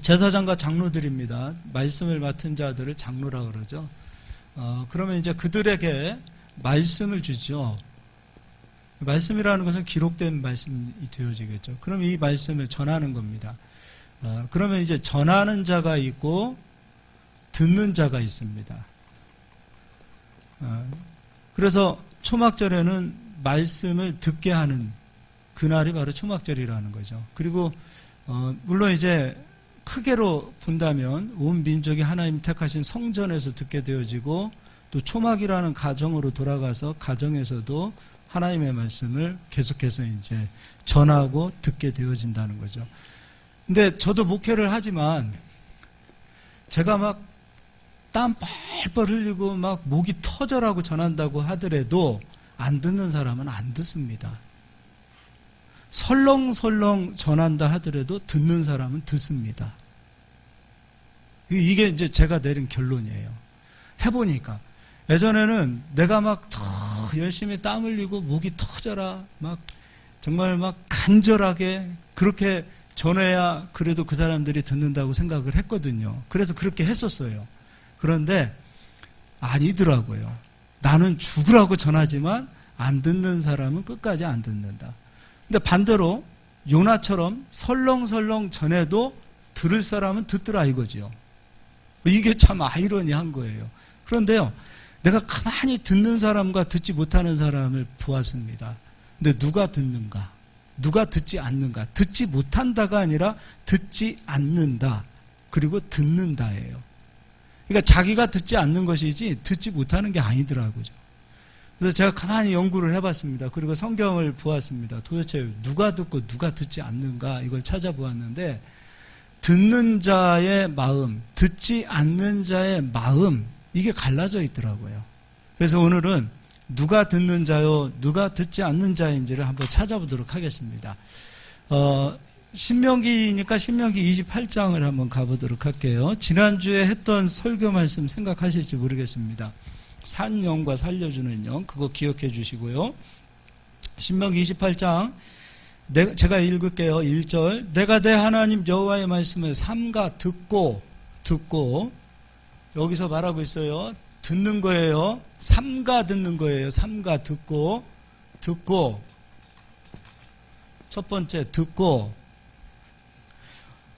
제사장과 장로들입니다. 말씀을 맡은 자들을 장로라 그러죠. 그러면 이제 그들에게 말씀을 주죠. 말씀이라는 것은 기록된 말씀이 되어지겠죠. 그럼 이 말씀을 전하는 겁니다. 그러면 이제 전하는 자가 있고 듣는 자가 있습니다. 그래서 초막절에는 말씀을 듣게 하는 그날이 바로 초막절이라는 거죠. 그리고 물론 이제 크게로 본다면 온 민족이 하나님 택하신 성전에서 듣게 되어지고 또 초막이라는 가정으로 돌아가서 가정에서도 하나님의 말씀을 계속해서 이제 전하고 듣게 되어진다는 거죠. 근데 저도 목회를 하지만 제가 막 땀 뻘뻘 흘리고 막 목이 터져라고 전한다고 하더라도 안 듣는 사람은 안 듣습니다. 설렁설렁 전한다 하더라도 듣는 사람은 듣습니다. 이게 이제 제가 내린 결론이에요. 해보니까 예전에는 내가 막 더 열심히 땀 흘리고 목이 터져라 막 정말 막 간절하게 그렇게 전해야 그래도 그 사람들이 듣는다고 생각을 했거든요. 그래서 그렇게 했었어요. 그런데 아니더라고요. 나는 죽으라고 전하지만 안 듣는 사람은 끝까지 안 듣는다. 근데 반대로 요나처럼 설렁설렁 전해도 들을 사람은 듣더라 이거지요. 이게 참 아이러니한 거예요. 그런데요, 내가 가만히 듣는 사람과 듣지 못하는 사람을 보았습니다. 근데 누가 듣는가? 누가 듣지 않는가? 듣지 못한다가 아니라 듣지 않는다. 그리고 듣는다예요. 그러니까 자기가 듣지 않는 것이지 듣지 못하는 게 아니더라고요. 그래서 제가 가만히 연구를 해봤습니다. 그리고 성경을 보았습니다. 도대체 누가 듣고 누가 듣지 않는가 이걸 찾아보았는데 듣는 자의 마음, 듣지 않는 자의 마음 이게 갈라져 있더라고요. 그래서 오늘은 누가 듣는 자요, 누가 듣지 않는 자인지를 한번 찾아보도록 하겠습니다. 신명기니까 신명기 28장을 한번 가보도록 할게요. 지난주에 했던 설교 말씀 생각하실지 모르겠습니다. 산 영과 살려주는 영, 그거 기억해 주시고요. 신명기 28장, 제가 읽을게요. 1절. 내가 내 하나님 여호와의 말씀을 삼가 듣고, 여기서 말하고 있어요. 듣는 거예요. 삼가 듣는 거예요. 삼가 듣고, 첫 번째, 듣고,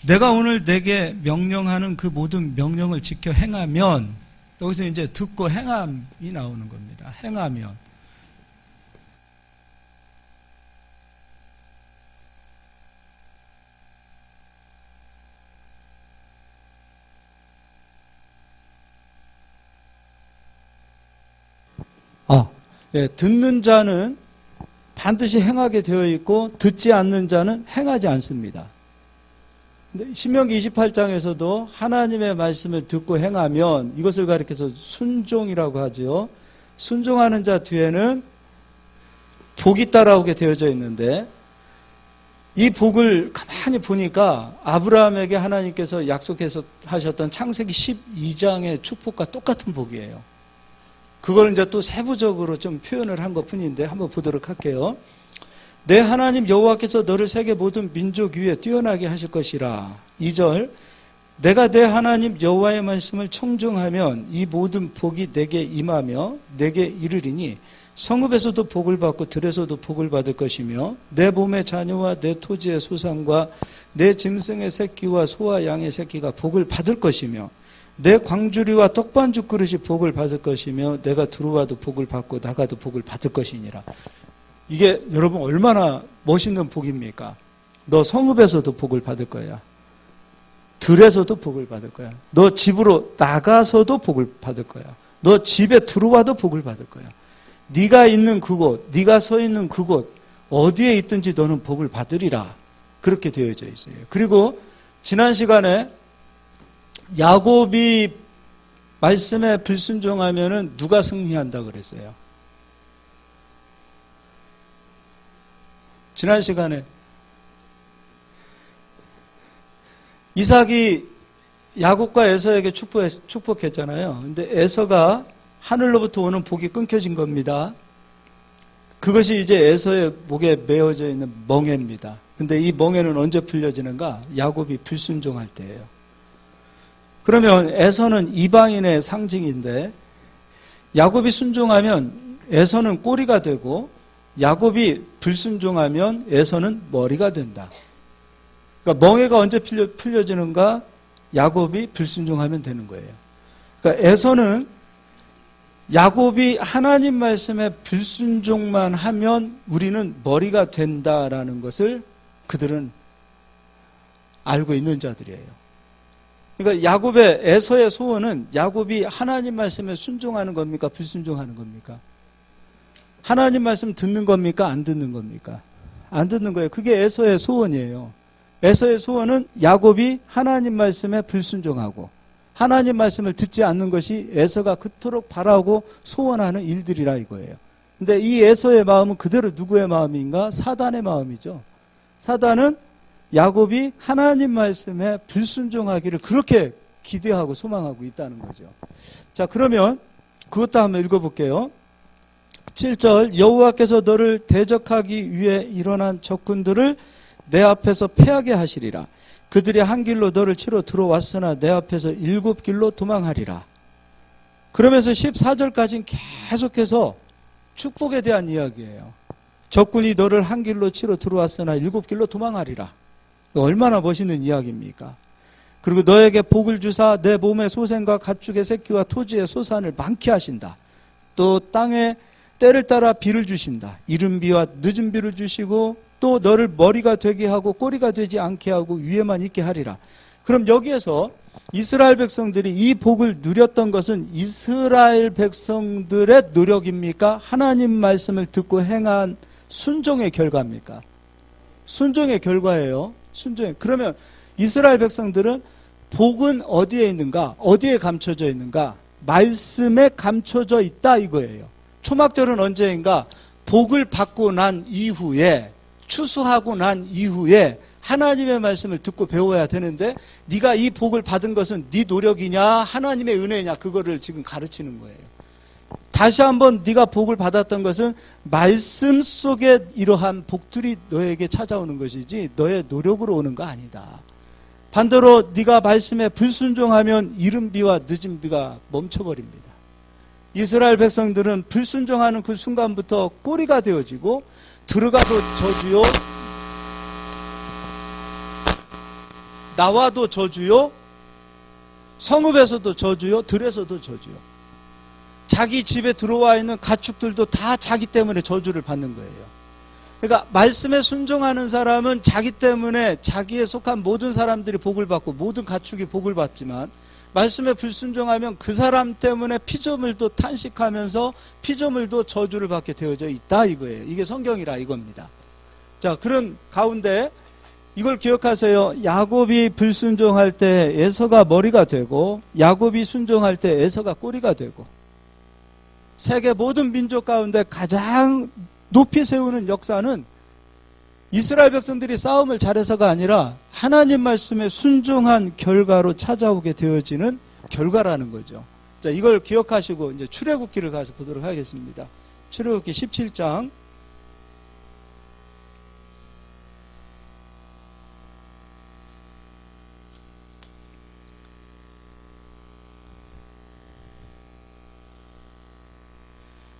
내가 오늘 내게 명령하는 그 모든 명령을 지켜 행하면, 여기서 이제 듣고 행함이 나오는 겁니다. 행하면. 듣는 자는 반드시 행하게 되어 있고 듣지 않는 자는 행하지 않습니다. 신명기 28장에서도 하나님의 말씀을 듣고 행하면 이것을 가리켜서 순종이라고 하죠. 순종하는 자 뒤에는 복이 따라오게 되어져 있는데 이 복을 가만히 보니까 아브라함에게 하나님께서 약속해서 하셨던 창세기 12장의 축복과 똑같은 복이에요. 그걸 이제 또 세부적으로 좀 표현을 한 것 뿐인데 한번 보도록 할게요. 내 하나님 여호와께서 너를 세계 모든 민족 위에 뛰어나게 하실 것이라. 2절. 내가 내 하나님 여호와의 말씀을 청종하면 이 모든 복이 내게 임하며 내게 이르리니 성읍에서도 복을 받고 들에서도 복을 받을 것이며 내 몸의 자녀와 내 토지의 소산과 내 짐승의 새끼와 소와 양의 새끼가 복을 받을 것이며 내 광주리와 떡반죽 그릇이 복을 받을 것이며 내가 들어와도 복을 받고 나가도 복을 받을 것이니라. 이게 여러분 얼마나 멋있는 복입니까? 너 성읍에서도 복을 받을 거야. 들에서도 복을 받을 거야. 너 집으로 나가서도 복을 받을 거야. 너 집에 들어와도 복을 받을 거야. 네가 있는 그곳, 네가 서 있는 그곳 어디에 있든지 너는 복을 받으리라. 그렇게 되어져 있어요. 그리고 지난 시간에 야곱이 말씀에 불순종하면은 누가 승리한다 그랬어요? 지난 시간에 이삭이 야곱과 에서에게 축복했잖아요. 근데 에서가 하늘로부터 오는 복이 끊겨진 겁니다. 그것이 이제 에서의 목에 메어져 있는 멍에입니다. 근데 이 멍에는 언제 풀려지는가? 야곱이 불순종할 때예요. 그러면 에서는 이방인의 상징인데 야곱이 순종하면 에서는 꼬리가 되고 야곱이 불순종하면 에서는 머리가 된다. 그러니까 멍에가 언제 풀려지는가? 야곱이 불순종하면 되는 거예요. 그러니까 에서는 야곱이 하나님 말씀에 불순종만 하면 우리는 머리가 된다라는 것을 그들은 알고 있는 자들이에요. 그러니까 야곱의 에서의 소원은 야곱이 하나님 말씀에 순종하는 겁니까? 불순종하는 겁니까? 하나님 말씀 듣는 겁니까? 안 듣는 겁니까? 안 듣는 거예요. 그게 에서의 소원이에요. 에서의 소원은 야곱이 하나님 말씀에 불순종하고 하나님 말씀을 듣지 않는 것이 에서가 그토록 바라고 소원하는 일들이라 이거예요. 근데 이 에서의 마음은 그대로 누구의 마음인가? 사단의 마음이죠. 사단은 야곱이 하나님 말씀에 불순종하기를 그렇게 기대하고 소망하고 있다는 거죠. 자, 그러면 그것도 한번 읽어볼게요. 7절 여호와께서 너를 대적하기 위해 일어난 적군들을 내 앞에서 패하게 하시리라. 그들이 한 길로 너를 치러 들어왔으나 내 앞에서 7길로 도망하리라. 그러면서 14절까지는 계속해서 축복에 대한 이야기예요. 적군이 너를 한 길로 치러 들어왔으나 7길로 도망하리라. 얼마나 멋있는 이야기입니까? 그리고 너에게 복을 주사 내 몸의 소생과 가축의 새끼와 토지의 소산을 많게 하신다. 또 땅에 때를 따라 비를 주신다. 이른 비와 늦은 비를 주시고 또 너를 머리가 되게 하고 꼬리가 되지 않게 하고 위에만 있게 하리라. 그럼 여기에서 이스라엘 백성들이 이 복을 누렸던 것은 이스라엘 백성들의 노력입니까? 하나님 말씀을 듣고 행한 순종의 결과입니까? 순종의 결과예요. 순종의. 그러면 이스라엘 백성들은 복은 어디에 있는가? 어디에 감춰져 있는가? 말씀에 감춰져 있다 이거예요. 초막절은 언제인가? 복을 받고 난 이후에, 추수하고 난 이후에 하나님의 말씀을 듣고 배워야 되는데 네가 이 복을 받은 것은 네 노력이냐 하나님의 은혜냐 그거를 지금 가르치는 거예요. 다시 한번 네가 복을 받았던 것은 말씀 속에 이러한 복들이 너에게 찾아오는 것이지 너의 노력으로 오는 거 아니다. 반대로 네가 말씀에 불순종하면 이른 비와 늦은 비가 멈춰버립니다. 이스라엘 백성들은 불순종하는 그 순간부터 꼬리가 되어지고 들어가도 저주요, 나와도 저주요, 성읍에서도 저주요, 들에서도 저주요. 자기 집에 들어와 있는 가축들도 다 자기 때문에 저주를 받는 거예요. 그러니까 말씀에 순종하는 사람은 자기 때문에 자기에 속한 모든 사람들이 복을 받고 모든 가축이 복을 받지만 말씀에 불순종하면 그 사람 때문에 피조물도 탄식하면서 피조물도 저주를 받게 되어져 있다 이거예요. 이게 성경이라 이겁니다. 자, 그런 가운데 이걸 기억하세요. 야곱이 불순종할 때 에서가 머리가 되고 야곱이 순종할 때 에서가 꼬리가 되고 세계 모든 민족 가운데 가장 높이 세우는 역사는 이스라엘 백성들이 싸움을 잘해서가 아니라 하나님 말씀에 순종한 결과로 찾아오게 되어지는 결과라는 거죠. 자, 이걸 기억하시고 이제 출애굽기를 가서 보도록 하겠습니다. 출애굽기 17장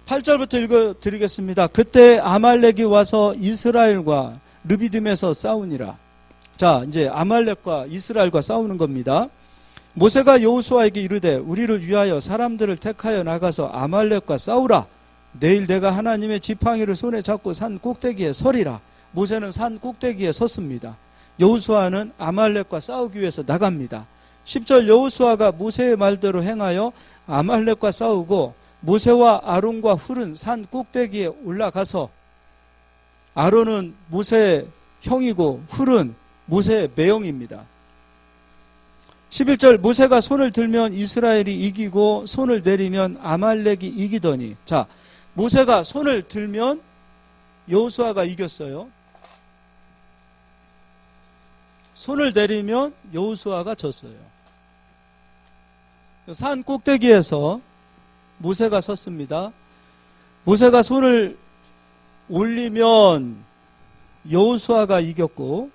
8절부터 읽어드리겠습니다. 그때 아말렉이 와서 이스라엘과 르비딤에서 싸우니라. 자, 이제 아말렉과 이스라엘과 싸우는 겁니다. 모세가 여호수아에게 이르되 우리를 위하여 사람들을 택하여 나가서 아말렉과 싸우라. 내일 내가 하나님의 지팡이를 손에 잡고 산 꼭대기에 서리라. 모세는 산 꼭대기에 섰습니다. 여호수아는 아말렉과 싸우기 위해서 나갑니다. 10절 여호수아가 모세의 말대로 행하여 아말렉과 싸우고 모세와 아론과 훌은 산 꼭대기에 올라가서 아론은 모세의 형이고 훌은 모세의 매형입니다. 11절 모세가 손을 들면 이스라엘이 이기고 손을 내리면 아말렉이 이기더니 자, 모세가 손을 들면 여호수아가 이겼어요. 손을 내리면 여호수아가 졌어요. 산 꼭대기에서 모세가 섰습니다. 모세가 손을 올리면 여호수아가 이겼고,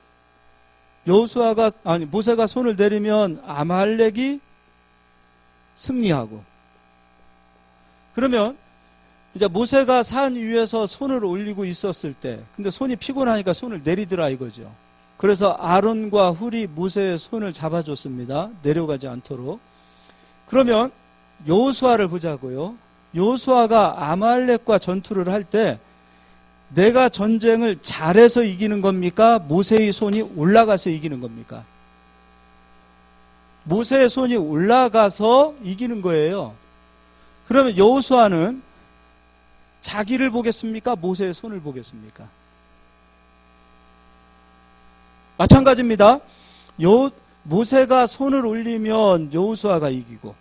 모세가 손을 내리면 아말렉이 승리하고, 그러면 이제 모세가 산 위에서 손을 올리고 있었을 때, 근데 손이 피곤하니까 손을 내리더라 이거죠. 그래서 아론과 훌이 모세의 손을 잡아줬습니다. 내려가지 않도록. 그러면 여호수아를 보자고요. 여호수아가 아말렉과 전투를 할 때 내가 전쟁을 잘해서 이기는 겁니까? 모세의 손이 올라가서 이기는 겁니까? 모세의 손이 올라가서 이기는 거예요. 그러면 여호수아는 자기를 보겠습니까? 모세의 손을 보겠습니까? 마찬가지입니다. 모세가 손을 올리면 여호수아가 이기고,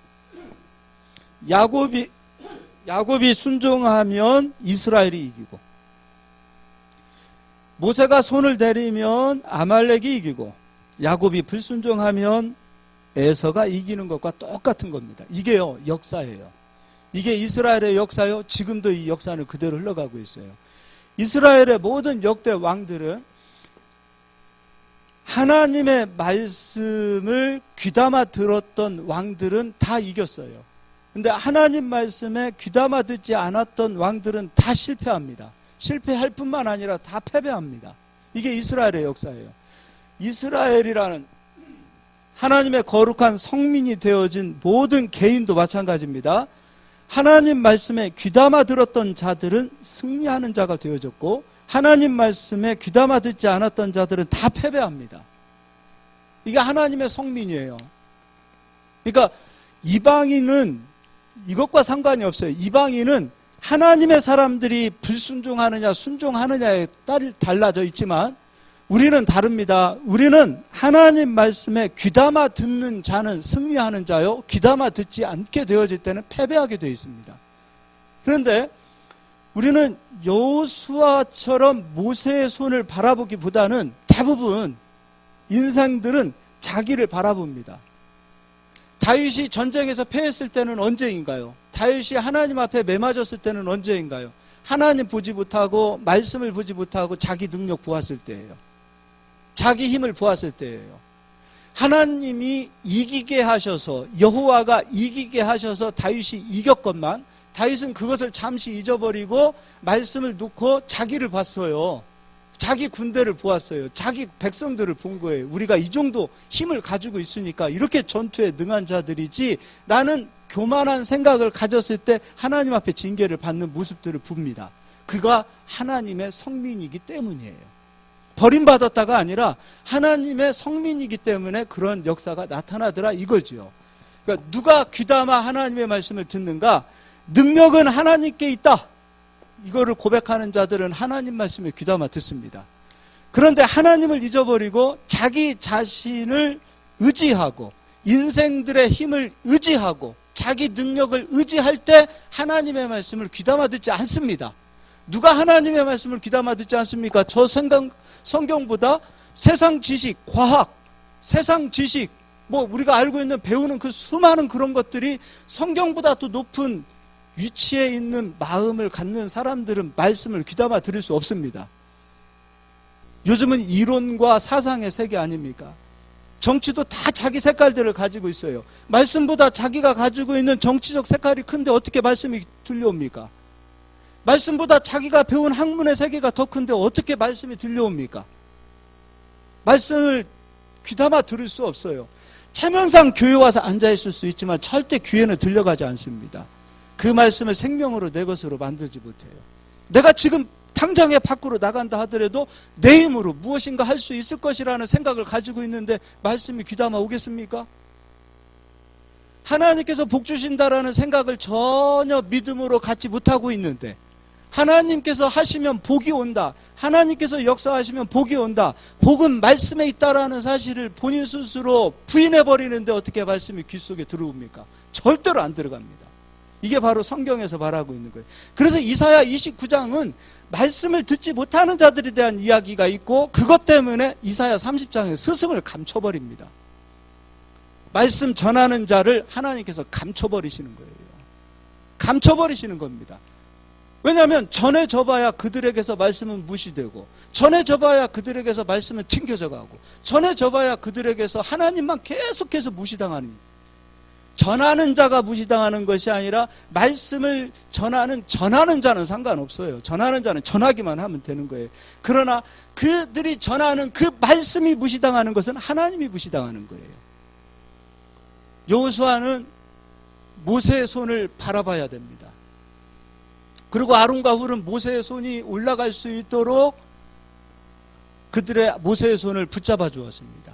야곱이 순종하면 이스라엘이 이기고, 모세가 손을 내리면 아말렉이 이기고, 야곱이 불순종하면 에서가 이기는 것과 똑같은 겁니다. 이게요, 역사예요. 이게 이스라엘의 역사요. 지금도 이 역사는 그대로 흘러가고 있어요. 이스라엘의 모든 역대 왕들은 하나님의 말씀을 귀담아 들었던 왕들은 다 이겼어요. 근데 하나님 말씀에 귀담아 듣지 않았던 왕들은 다 실패합니다. 실패할 뿐만 아니라 다 패배합니다. 이게 이스라엘의 역사예요. 이스라엘이라는 하나님의 거룩한 성민이 되어진 모든 개인도 마찬가지입니다. 하나님 말씀에 귀담아 들었던 자들은 승리하는 자가 되어졌고, 하나님 말씀에 귀담아 듣지 않았던 자들은 다 패배합니다. 이게 하나님의 성민이에요. 그러니까 이방인은 이것과 상관이 없어요. 이방인은 하나님의 사람들이 불순종하느냐 순종하느냐에 달라져 있지만 우리는 다릅니다. 우리는 하나님 말씀에 귀담아 듣는 자는 승리하는 자요, 귀담아 듣지 않게 되어질 때는 패배하게 되어 있습니다. 그런데 우리는 여호수아처럼 모세의 손을 바라보기보다는 대부분 인생들은 자기를 바라봅니다. 다윗이 전쟁에서 패했을 때는 언제인가요? 다윗이 하나님 앞에 매맞았을 때는 언제인가요? 하나님 보지 못하고 말씀을 보지 못하고 자기 능력 보았을 때예요. 자기 힘을 보았을 때예요. 하나님이 이기게 하셔서, 여호와가 이기게 하셔서 다윗이 이겼건만 다윗은 그것을 잠시 잊어버리고 말씀을 놓고 자기를 봤어요. 자기 군대를 보았어요. 자기 백성들을 본 거예요. 우리가 이 정도 힘을 가지고 있으니까 이렇게 전투에 능한 자들이지 라는 교만한 생각을 가졌을 때 하나님 앞에 징계를 받는 모습들을 봅니다. 그가 하나님의 성민이기 때문이에요. 버림받았다가 아니라 하나님의 성민이기 때문에 그런 역사가 나타나더라 이거지요. 그러니까 누가 귀담아 하나님의 말씀을 듣는가? 능력은 하나님께 있다. 이거를 고백하는 자들은 하나님 말씀에 귀담아 듣습니다. 그런데 하나님을 잊어버리고 자기 자신을 의지하고 인생들의 힘을 의지하고 자기 능력을 의지할 때 하나님의 말씀을 귀담아 듣지 않습니다. 누가 하나님의 말씀을 귀담아 듣지 않습니까? 저 성경보다 세상 지식, 과학, 세상 지식, 우리가 알고 있는 배우는 그 수많은 그런 것들이 성경보다 더 높은 위치에 있는 마음을 갖는 사람들은 말씀을 귀담아 들을 수 없습니다. 요즘은 이론과 사상의 세계 아닙니까? 정치도 다 자기 색깔들을 가지고 있어요. 말씀보다 자기가 가지고 있는 정치적 색깔이 큰데 어떻게 말씀이 들려옵니까? 말씀보다 자기가 배운 학문의 세계가 더 큰데 어떻게 말씀이 들려옵니까? 말씀을 귀담아 들을 수 없어요. 체면상 교회 와서 앉아있을 수 있지만 절대 귀에는 들려가지 않습니다. 그 말씀을 생명으로 내 것으로 만들지 못해요. 내가 지금 당장에 밖으로 나간다 하더라도 내 힘으로 무엇인가 할 수 있을 것이라는 생각을 가지고 있는데 말씀이 귀담아 오겠습니까? 하나님께서 복 주신다라는 생각을 전혀 믿음으로 갖지 못하고 있는데 하나님께서 하시면 복이 온다. 하나님께서 역사하시면 복이 온다. 복은 말씀에 있다라는 사실을 본인 스스로 부인해버리는데 어떻게 말씀이 귀 속에 들어옵니까? 절대로 안 들어갑니다. 이게 바로 성경에서 말하고 있는 거예요. 그래서 이사야 29장은 말씀을 듣지 못하는 자들에 대한 이야기가 있고 그것 때문에 이사야 30장에 스승을 감춰버립니다. 말씀 전하는 자를 하나님께서 감춰버리시는 거예요. 감춰버리시는 겁니다. 왜냐하면 전해져봐야 그들에게서 말씀은 무시되고, 전해져봐야 그들에게서 말씀은 튕겨져가고, 전해져봐야 그들에게서 하나님만 계속해서 무시당하는, 전하는 자가 무시당하는 것이 아니라 말씀을 전하는 자는 상관없어요. 전하는 자는 전하기만 하면 되는 거예요. 그러나 그들이 전하는 그 말씀이 무시당하는 것은 하나님이 무시당하는 거예요. 여호수아는 모세의 손을 바라봐야 됩니다. 그리고 아론과 훌은 모세의 손이 올라갈 수 있도록 그들의 모세의 손을 붙잡아 주었습니다.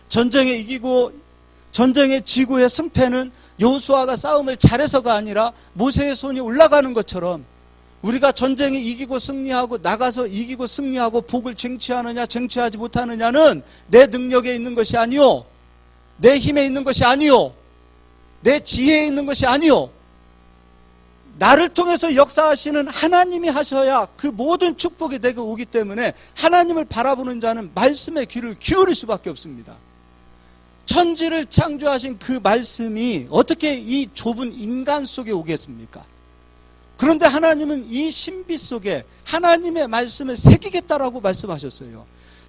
전쟁에 이기고 전쟁의 지구의 승패는 여호수아가 싸움을 잘해서가 아니라 모세의 손이 올라가는 것처럼, 우리가 전쟁에 이기고 승리하고 나가서 이기고 승리하고 복을 쟁취하느냐 쟁취하지 못하느냐는 내 능력에 있는 것이 아니요, 내 힘에 있는 것이 아니요, 내 지혜에 있는 것이 아니요, 나를 통해서 역사하시는 하나님이 하셔야 그 모든 축복이 내게 오기 때문에 하나님을 바라보는 자는 말씀의 귀를 기울일 수밖에 없습니다. 천지를 창조하신 그 말씀이 어떻게 이 좁은 인간 속에 오겠습니까? 그런데 하나님은 이 신비 속에 하나님의 말씀을 새기겠다라고 말씀하셨어요.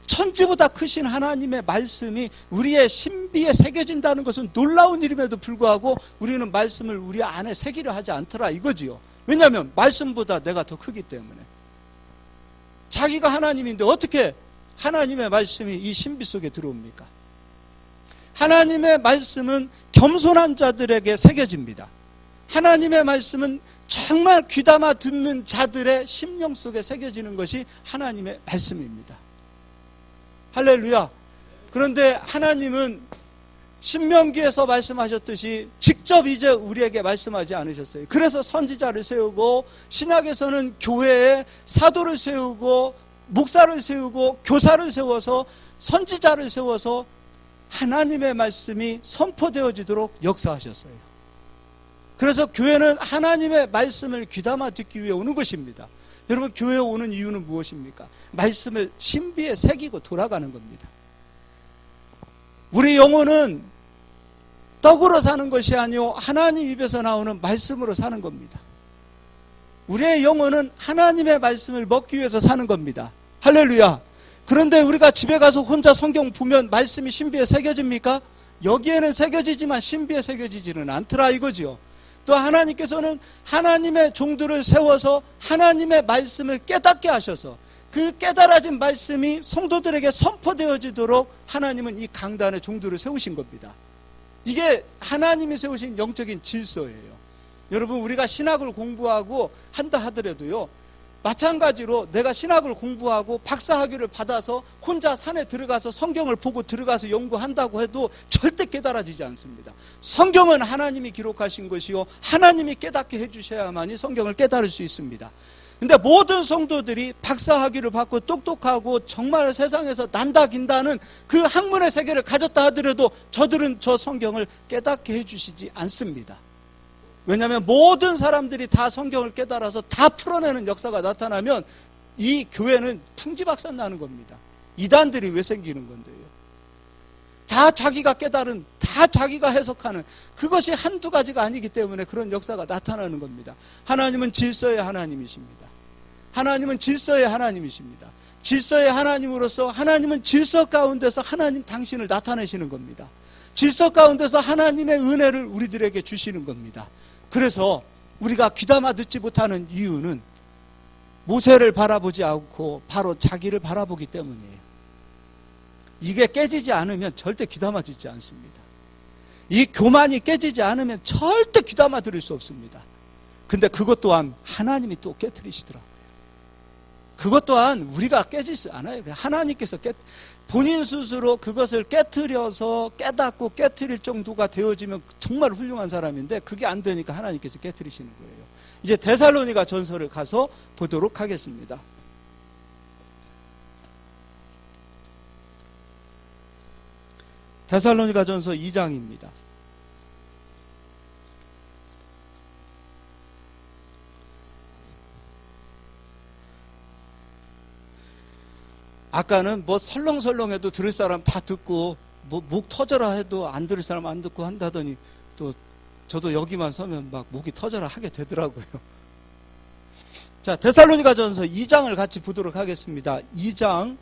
천지보다 크신 하나님의 말씀이 우리의 신비에 새겨진다는 것은 놀라운 일임에도 불구하고 우리는 말씀을 우리 안에 새기려 하지 않더라 이거지요. 왜냐하면 말씀보다 내가 더 크기 때문에. 자기가 하나님인데 어떻게 하나님의 말씀이 이 신비 속에 들어옵니까? 하나님의 말씀은 겸손한 자들에게 새겨집니다. 하나님의 말씀은 정말 귀담아 듣는 자들의 심령 속에 새겨지는 것이 하나님의 말씀입니다. 할렐루야. 그런데 하나님은 신명기에서 말씀하셨듯이 직접 이제 우리에게 말씀하지 않으셨어요. 그래서 선지자를 세우고, 신약에서는 교회에 사도를 세우고 목사를 세우고 교사를 세워서 선지자를 세워서 하나님의 말씀이 선포되어지도록 역사하셨어요. 그래서 교회는 하나님의 말씀을 귀담아 듣기 위해 오는 것입니다. 여러분, 교회에 오는 이유는 무엇입니까? 말씀을 신비에 새기고 돌아가는 겁니다. 우리 영혼은 떡으로 사는 것이 아니오 하나님 입에서 나오는 말씀으로 사는 겁니다. 우리의 영혼은 하나님의 말씀을 먹기 위해서 사는 겁니다. 할렐루야. 그런데 우리가 집에 가서 혼자 성경 보면 말씀이 신비에 새겨집니까? 여기에는 새겨지지만 신비에 새겨지지는 않더라 이거지요. 또 하나님께서는 하나님의 종들을 세워서 하나님의 말씀을 깨닫게 하셔서 그 깨달아진 말씀이 성도들에게 선포되어지도록 하나님은 이 강단의 종들을 세우신 겁니다. 이게 하나님이 세우신 영적인 질서예요. 여러분, 우리가 신학을 공부하고 한다 하더라도요, 마찬가지로 내가 신학을 공부하고 박사학위를 받아서 혼자 산에 들어가서 성경을 보고 들어가서 연구한다고 해도 절대 깨달아지지 않습니다. 성경은 하나님이 기록하신 것이요 하나님이 깨닫게 해주셔야만이 성경을 깨달을 수 있습니다. 근데 모든 성도들이 박사학위를 받고 똑똑하고 정말 세상에서 난다 긴다는 그 학문의 세계를 가졌다 하더라도 저들은 저 성경을 깨닫게 해주시지 않습니다. 왜냐하면 모든 사람들이 다 성경을 깨달아서 다 풀어내는 역사가 나타나면 이 교회는 풍지박산 나는 겁니다. 이단들이 왜 생기는 건데요? 다 자기가 깨달은, 다 자기가 해석하는, 그것이 한두 가지가 아니기 때문에 그런 역사가 나타나는 겁니다. 하나님은 질서의 하나님이십니다. 하나님은 질서의 하나님이십니다. 질서의 하나님으로서 하나님은 질서 가운데서 하나님 당신을 나타내시는 겁니다. 질서 가운데서 하나님의 은혜를 우리들에게 주시는 겁니다. 그래서 우리가 귀담아 듣지 못하는 이유는 모세를 바라보지 않고 바로 자기를 바라보기 때문이에요. 이게 깨지지 않으면 절대 귀담아 듣지 않습니다. 이 교만이 깨지지 않으면 절대 귀담아 들을 수 없습니다. 근데 그것 또한 하나님이 또 깨트리시더라고요. 그것 또한 우리가 깨지지 않아요. 하나님께서 본인 스스로 그것을 깨트려서 깨닫고 깨트릴 정도가 되어지면 정말 훌륭한 사람인데 그게 안 되니까 하나님께서 깨트리시는 거예요. 이제 데살로니가 전서를 가서 보도록 하겠습니다. 데살로니가 전서 2장입니다. 아까는 뭐 설렁설렁해도 들을 사람 다 듣고 뭐 목 터져라 해도 안 들을 사람 안 듣고 한다더니 또 저도 여기만 서면 막 목이 터져라 하게 되더라고요. 자, 데살로니가전서 2장을 같이 보도록 하겠습니다. 2장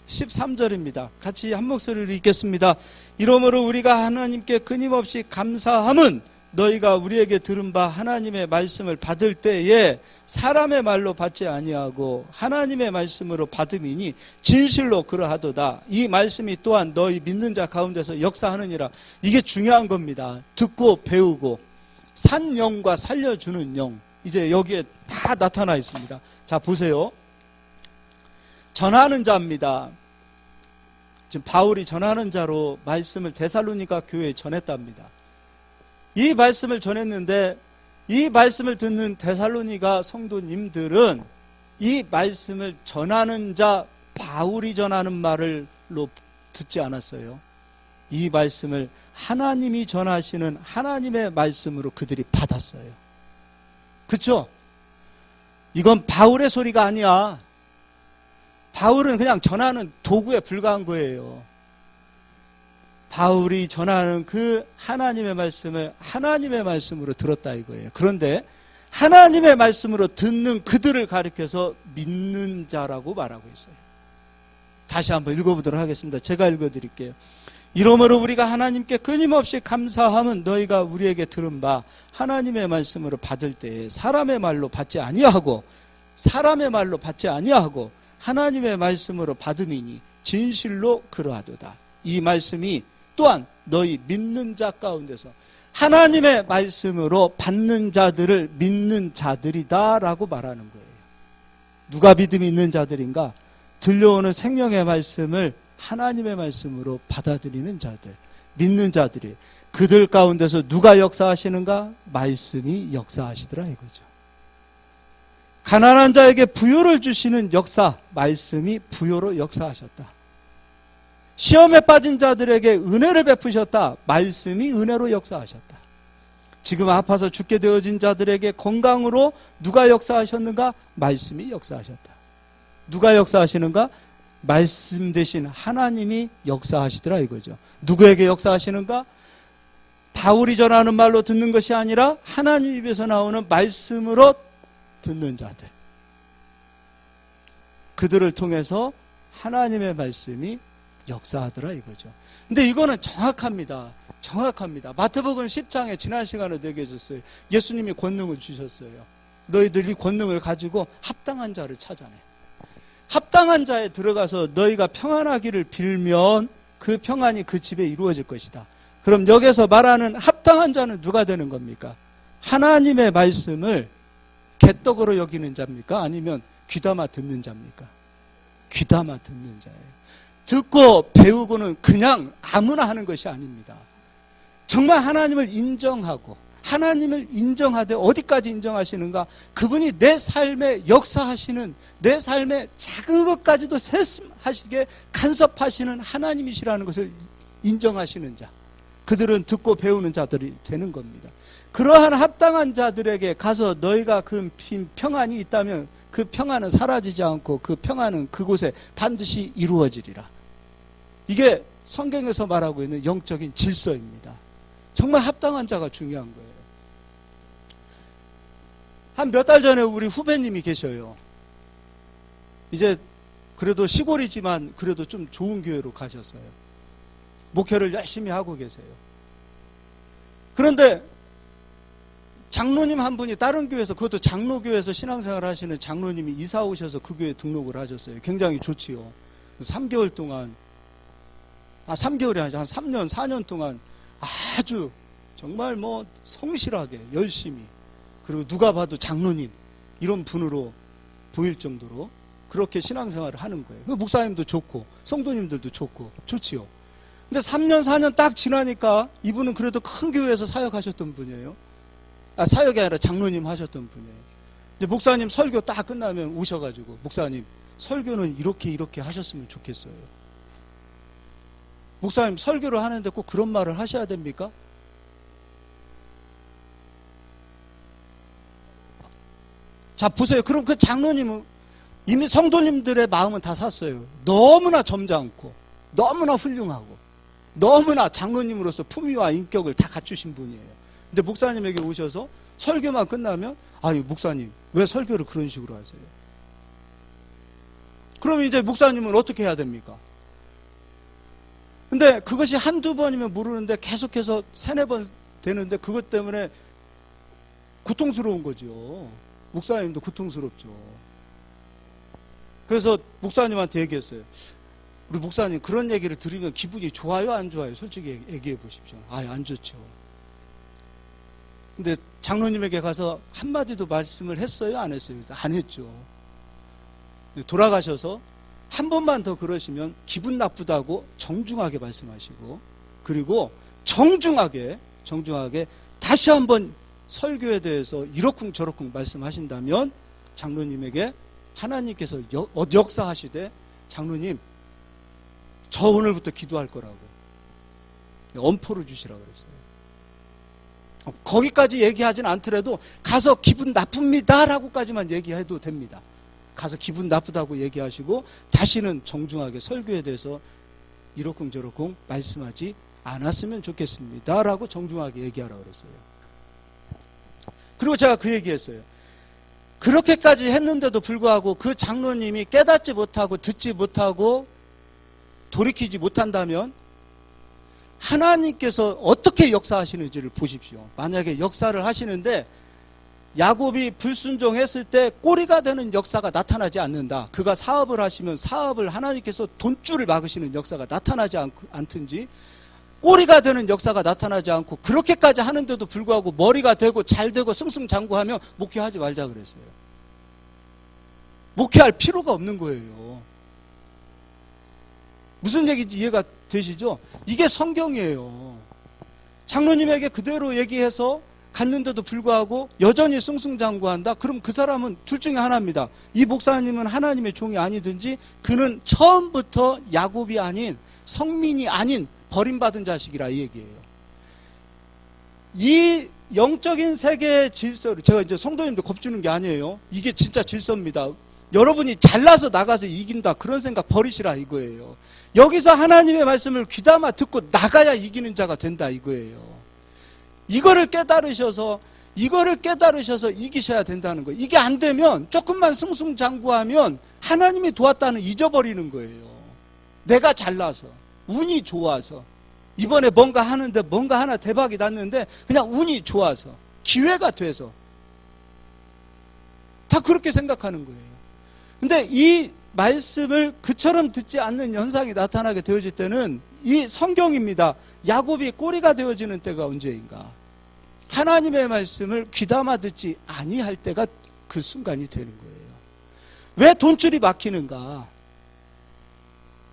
13절입니다. 같이 한 목소리로 읽겠습니다. 이러므로 우리가 하나님께 끊임없이 감사함은 너희가 우리에게 들은 바 하나님의 말씀을 받을 때에 사람의 말로 받지 아니하고 하나님의 말씀으로 받음이니 진실로 그러하도다. 이 말씀이 또한 너희 믿는 자 가운데서 역사하느니라. 이게 중요한 겁니다. 듣고 배우고 산 영과 살려주는 영, 이제 여기에 다 나타나 있습니다. 자, 보세요. 전하는 자입니다. 지금 바울이 전하는 자로 말씀을 데살로니가 교회에 전했답니다. 이 말씀을 전했는데 이 말씀을 듣는 데살로니가 성도님들은 이 말씀을 전하는 자 바울이 전하는 말로 듣지 않았어요. 이 말씀을 하나님이 전하시는 하나님의 말씀으로 그들이 받았어요. 그렇죠? 이건 바울의 소리가 아니야. 바울은 그냥 전하는 도구에 불과한 거예요. 바울이 전하는 그 하나님의 말씀을 하나님의 말씀으로 들었다 이거예요. 그런데 하나님의 말씀으로 듣는 그들을 가리켜서 믿는 자라고 말하고 있어요. 다시 한번 읽어보도록 하겠습니다. 제가 읽어드릴게요. 이러므로 우리가 하나님께 끊임없이 감사함은 너희가 우리에게 들은 바 하나님의 말씀으로 받을 때에 사람의 말로 받지 아니하고 하나님의 말씀으로 받음이니 진실로 그러하도다. 이 말씀이 또한 너희 믿는 자 가운데서 하나님의 말씀으로 받는 자들을 믿는 자들이다라고 말하는 거예요. 누가 믿음이 있는 자들인가? 들려오는 생명의 말씀을 하나님의 말씀으로 받아들이는 자들, 믿는 자들이. 그들 가운데서 누가 역사하시는가? 말씀이 역사하시더라 이거죠. 가난한 자에게 부요를 주시는 역사, 말씀이 부요로 역사하셨다. 시험에 빠진 자들에게 은혜를 베푸셨다. 말씀이 은혜로 역사하셨다. 지금 아파서 죽게 되어진 자들에게 건강으로 누가 역사하셨는가? 말씀이 역사하셨다. 누가 역사하시는가? 말씀 대신 하나님이 역사하시더라 이거죠. 누구에게 역사하시는가? 바울이 전하는 말로 듣는 것이 아니라 하나님 입에서 나오는 말씀으로 듣는 자들. 그들을 통해서 하나님의 말씀이 역사하더라 이거죠. 근데 이거는 정확합니다. 마태복음 10장에 지난 시간에 얘기해줬어요. 예수님이 권능을 주셨어요. 너희들 이 권능을 가지고 합당한 자를 찾아내. 합당한 자에 들어가서 너희가 평안하기를 빌면 그 평안이 그 집에 이루어질 것이다. 그럼 여기서 말하는 합당한 자는 누가 되는 겁니까? 하나님의 말씀을 개떡으로 여기는 자입니까? 아니면 귀담아 듣는 자입니까? 귀담아 듣는 자예요. 듣고 배우고는 그냥 아무나 하는 것이 아닙니다. 정말 하나님을 인정하고 하나님을 인정하되 어디까지 인정하시는가? 그분이 내 삶에 역사하시는, 내 삶의 작은 것까지도 세심하시게 간섭하시는 하나님이시라는 것을 인정하시는 자, 그들은 듣고 배우는 자들이 되는 겁니다. 그러한 합당한 자들에게 가서 너희가 그 평안이 있다면 그 평안은 사라지지 않고 그 평안은 그곳에 반드시 이루어지리라. 이게 성경에서 말하고 있는 영적인 질서입니다. 정말 합당한 자가 중요한 거예요. 한 몇 달 전에 우리 후배님이 계셔요. 이제 그래도 시골이지만 그래도 좀 좋은 교회로 가셨어요. 목회를 열심히 하고 계세요. 그런데 장로님 한 분이 다른 교회에서, 그것도 장로교회에서 신앙생활 하시는 장로님이 이사 오셔서 그 교회에 등록을 하셨어요. 굉장히 좋지요. 3개월 동안, 3개월이 아니죠. 한 3년, 4년 동안 아주 정말 성실하게 열심히, 그리고 누가 봐도 장로님 이런 분으로 보일 정도로 그렇게 신앙생활을 하는 거예요. 목사님도 좋고 성도님들도 좋고 좋지요. 근데 3년, 4년 딱 지나니까 이분은 그래도 큰 교회에서 사역하셨던 분이에요. 사역이 아니라 장로님 하셨던 분이에요. 근데 목사님 설교 딱 끝나면 오셔가지고, 목사님 설교는 이렇게 하셨으면 좋겠어요. 목사님 설교를 하는데 꼭 그런 말을 하셔야 됩니까? 자, 보세요. 그럼 그 장로님은 이미 성도님들의 마음은 다 샀어요. 너무나 점잖고 너무나 훌륭하고 너무나 장로님으로서 품위와 인격을 다 갖추신 분이에요. 근데 목사님에게 오셔서 설교만 끝나면 아유 목사님 왜 설교를 그런 식으로 하세요? 그러면 이제 목사님은 어떻게 해야 됩니까? 근데 그것이 한두 번이면 모르는데 계속해서 세네 번 되는데 그것 때문에 고통스러운 거죠. 목사님도 고통스럽죠. 그래서 목사님한테 얘기했어요. 우리 목사님 그런 얘기를 들으면 기분이 좋아요 안 좋아요? 솔직히 얘기해 보십시오. 안 좋죠. 근데 장로님에게 가서 한마디도 말씀을 했어요 안 했어요? 안 했죠. 돌아가셔서 한 번만 더 그러시면 기분 나쁘다고 정중하게 말씀하시고, 그리고 정중하게 다시 한번 설교에 대해서 이러쿵 저러쿵 말씀하신다면 장로님에게 하나님께서 역사하시되 장로님 저 오늘부터 기도할 거라고 엄포를 주시라고 그랬어요. 거기까지 얘기하진 않더라도 가서 기분 나쁩니다 라고까지만 얘기해도 됩니다. 가서 기분 나쁘다고 얘기하시고 다시는 정중하게 설교에 대해서 이러쿵 저러쿵 말씀하지 않았으면 좋겠습니다 라고 정중하게 얘기하라고 그랬어요. 그리고 제가 그 얘기했어요. 그렇게까지 했는데도 불구하고 그 장로님이 깨닫지 못하고 듣지 못하고 돌이키지 못한다면 하나님께서 어떻게 역사하시는지를 보십시오. 만약에 역사를 하시는데 야곱이 불순종했을 때 꼬리가 되는 역사가 나타나지 않는다. 그가 사업을 하시면 사업을 하나님께서 돈줄을 막으시는 역사가 나타나지 않든지, 꼬리가 되는 역사가 나타나지 않고 그렇게까지 하는데도 불구하고 머리가 되고 잘 되고 승승장구하면 목회하지 말자 그랬어요. 목회할 필요가 없는 거예요. 무슨 얘기인지 이해가 되시죠? 이게 성경이에요. 장로님에게 그대로 얘기해서 갔는데도 불구하고 여전히 승승장구한다? 그럼 그 사람은 둘 중에 하나입니다. 이 목사님은 하나님의 종이 아니든지 그는 처음부터 야곱이 아닌, 성민이 아닌 버림받은 자식이라 이 얘기예요. 이 영적인 세계의 질서를, 제가 이제 성도님도 겁주는 게 아니에요. 이게 진짜 질서입니다. 여러분이 잘나서 나가서 이긴다 그런 생각 버리시라 이거예요. 여기서 하나님의 말씀을 귀담아 듣고 나가야 이기는 자가 된다 이거예요. 이거를 깨달으셔서 이기셔야 된다는 거예요. 이게 안 되면 조금만 승승장구하면 하나님이 도왔다는 잊어버리는 거예요. 내가 잘나서, 운이 좋아서, 이번에 뭔가 하는데 뭔가 하나 대박이 났는데 그냥 운이 좋아서, 기회가 돼서 다 그렇게 생각하는 거예요. 근데 이 말씀을 그처럼 듣지 않는 현상이 나타나게 되어질 때는 이 성경입니다. 야곱이 꼬리가 되어지는 때가 언제인가? 하나님의 말씀을 귀담아 듣지 아니할 때가 그 순간이 되는 거예요. 왜 돈줄이 막히는가?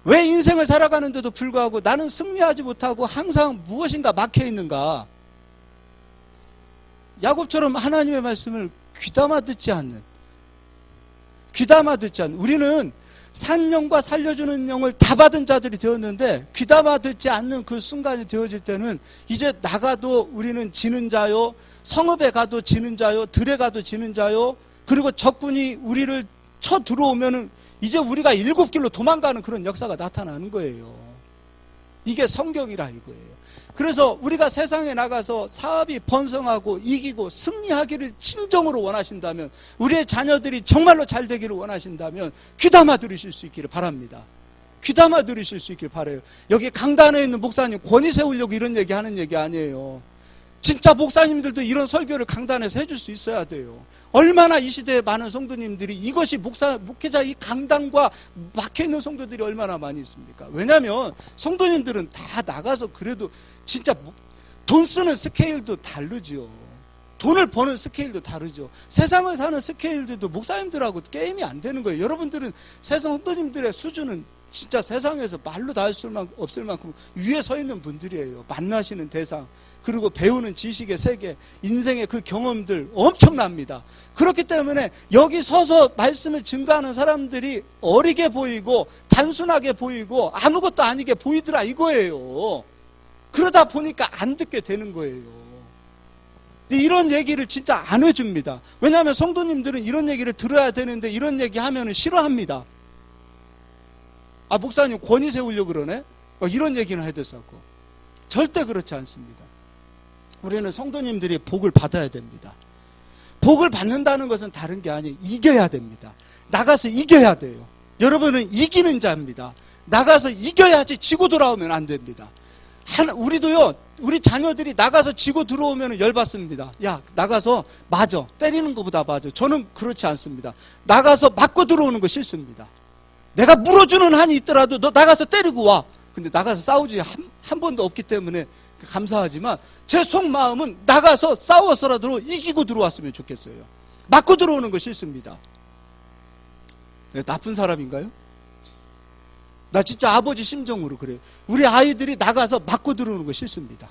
왜 인생을 살아가는데도 불구하고 나는 승리하지 못하고 항상 무엇인가 막혀 있는가? 야곱처럼 하나님의 말씀을 귀담아 듣지 않는, 우리는 산 영과 살려주는 영을 다 받은 자들이 되었는데 귀담아 듣지 않는 그 순간이 되어질 때는 이제 나가도 우리는 지는 자요, 성읍에 가도 지는 자요, 들에 가도 지는 자요, 그리고 적군이 우리를 쳐 들어오면은 이제 우리가 7길로 도망가는 그런 역사가 나타나는 거예요. 이게 성경이라 이거예요. 그래서 우리가 세상에 나가서 사업이 번성하고 이기고 승리하기를 진정으로 원하신다면, 우리의 자녀들이 정말로 잘 되기를 원하신다면 귀담아 들으실 수 있기를 바랍니다. 귀담아 들으실 수 있기를 바라요. 여기 강단에 있는 목사님 권위 세우려고 이런 얘기 하는 얘기 아니에요. 진짜 목사님들도 이런 설교를 강단에서 해줄 수 있어야 돼요. 얼마나 이 시대에 많은 성도님들이 이것이 목회자 이 강단과 막혀있는 성도들이 얼마나 많이 있습니까? 왜냐하면 성도님들은 다 나가서 그래도 진짜 돈 쓰는 스케일도 다르죠. 돈을 버는 스케일도 다르죠. 세상을 사는 스케일들도 목사님들하고 게임이 안 되는 거예요. 여러분들은 세상 성도님들의 수준은 진짜 세상에서 말로 다 할 수 없을 만큼 위에 서 있는 분들이에요. 만나시는 대상, 그리고 배우는 지식의 세계, 인생의 그 경험들 엄청납니다. 그렇기 때문에 여기 서서 말씀을 증거하는 사람들이 어리게 보이고 단순하게 보이고 아무것도 아니게 보이더라 이거예요. 그러다 보니까 안 듣게 되는 거예요. 근데 이런 얘기를 진짜 안 해줍니다. 왜냐하면 성도님들은 이런 얘기를 들어야 되는데 이런 얘기 하면 싫어합니다. 아, 목사님 권위 세우려고 그러네? 이런 얘기는 해야 됐었고. 절대 그렇지 않습니다. 우리는 성도님들이 복을 받아야 됩니다. 복을 받는다는 것은 다른 게 아니에요. 이겨야 됩니다. 나가서 이겨야 돼요. 여러분은 이기는 자입니다. 나가서 이겨야지 지고 돌아오면 안 됩니다. 우리도요, 우리 자녀들이 나가서 지고 들어오면 열받습니다. 야, 나가서 맞아. 때리는 것보다 맞아. 저는 그렇지 않습니다. 나가서 맞고 들어오는 거 싫습니다. 내가 물어주는 한이 있더라도 너 나가서 때리고 와. 근데 나가서 싸우지 한 번도 없기 때문에 감사하지만 제 속마음은 나가서 싸워서라도 이기고 들어왔으면 좋겠어요. 맞고 들어오는 거 싫습니다. 내가 나쁜 사람인가요? 나 진짜 아버지 심정으로 그래요. 우리 아이들이 나가서 맞고 들어오는 거 싫습니다.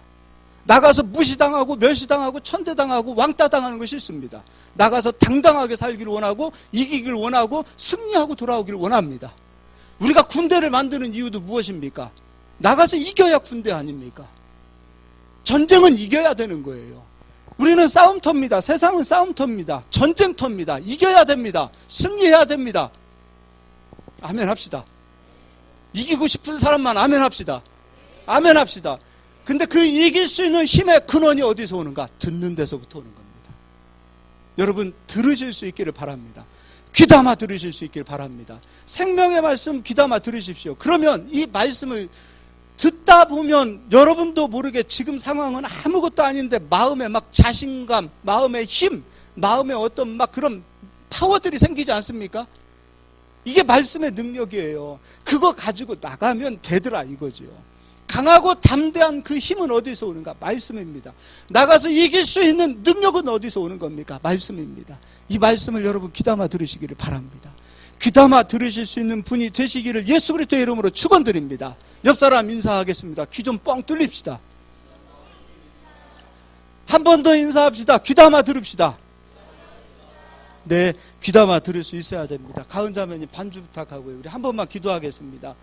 나가서 무시당하고 멸시당하고 천대당하고 왕따당하는 거 싫습니다. 나가서 당당하게 살기를 원하고 이기길 원하고 승리하고 돌아오기를 원합니다. 우리가 군대를 만드는 이유도 무엇입니까? 나가서 이겨야 군대 아닙니까? 전쟁은 이겨야 되는 거예요. 우리는 싸움터입니다. 세상은 싸움터입니다. 전쟁터입니다. 이겨야 됩니다. 승리해야 됩니다. 아멘 합시다. 이기고 싶은 사람만 아멘 합시다. 아멘 합시다. 근데 그 이길 수 있는 힘의 근원이 어디서 오는가? 듣는 데서부터 오는 겁니다. 여러분 들으실 수 있기를 바랍니다. 귀담아 들으실 수 있기를 바랍니다. 생명의 말씀 귀담아 들으십시오. 그러면 이 말씀을 듣다 보면 여러분도 모르게 지금 상황은 아무것도 아닌데 마음에 막 자신감, 마음의 힘, 마음에 어떤 막 그런 파워들이 생기지 않습니까? 이게 말씀의 능력이에요. 그거 가지고 나가면 되더라 이거죠. 강하고 담대한 그 힘은 어디서 오는가? 말씀입니다. 나가서 이길 수 있는 능력은 어디서 오는 겁니까? 말씀입니다. 이 말씀을 여러분 귀담아 들으시기를 바랍니다. 귀담아 들으실 수 있는 분이 되시기를 예수 그리스도의 이름으로 축원드립니다. 옆 사람 인사하겠습니다. 귀 좀 뻥 뚫립시다. 한 번 더 인사합시다. 귀담아 들읍시다. 네, 귀담아 들을 수 있어야 됩니다. 가은자매님 반주 부탁하고요. 우리 한 번만 기도하겠습니다.